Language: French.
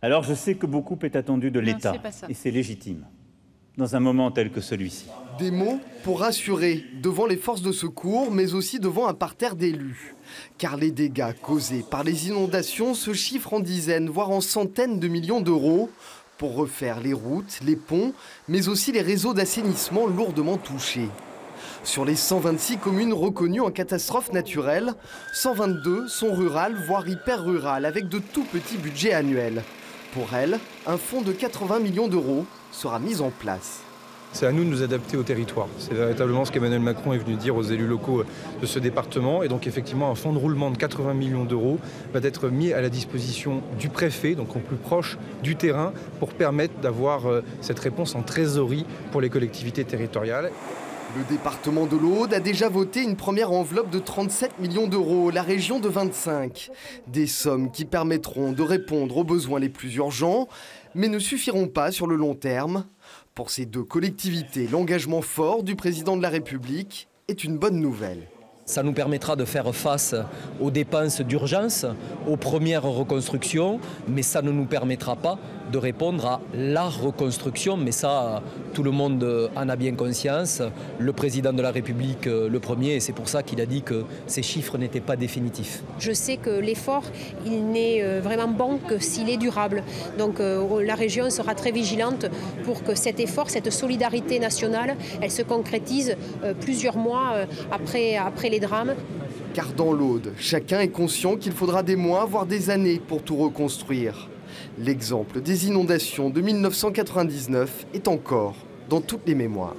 Alors je sais que beaucoup est attendu de l'État, et c'est légitime, dans un moment tel que celui-ci. Des mots pour rassurer devant les forces de secours, mais aussi devant un parterre d'élus. Car les dégâts causés par les inondations se chiffrent en dizaines, voire en centaines de millions d'euros, pour refaire les routes, les ponts, mais aussi les réseaux d'assainissement lourdement touchés. Sur les 126 communes reconnues en catastrophe naturelle, 122 sont rurales, voire hyper rurales, avec de tout petits budgets annuels. Pour elles, un fonds de 80 millions d'euros sera mis en place. C'est à nous de nous adapter au territoire. C'est véritablement ce qu'Emmanuel Macron est venu dire aux élus locaux de ce département. Et donc effectivement, un fonds de roulement de 80 millions d'euros va être mis à la disposition du préfet, donc au plus proche du terrain, pour permettre d'avoir cette réponse en trésorerie pour les collectivités territoriales. Le département de l'Aude a déjà voté une première enveloppe de 37 millions d'euros, la région de 25. Des sommes qui permettront de répondre aux besoins les plus urgents, mais ne suffiront pas sur le long terme. Pour ces deux collectivités, l'engagement fort du président de la République est une bonne nouvelle. Ça nous permettra de faire face aux dépenses d'urgence, aux premières reconstructions, mais ça ne nous permettra pas de répondre à la reconstruction. Mais ça, tout le monde en a bien conscience. Le président de la République le premier, et c'est pour ça qu'il a dit que ces chiffres n'étaient pas définitifs. Je sais que l'effort, il n'est vraiment bon que s'il est durable. Donc la région sera très vigilante pour que cet effort, cette solidarité nationale, elle se concrétise plusieurs mois après les drames. Car dans l'Aude, chacun est conscient qu'il faudra des mois, voire des années pour tout reconstruire. L'exemple des inondations de 1999 est encore dans toutes les mémoires.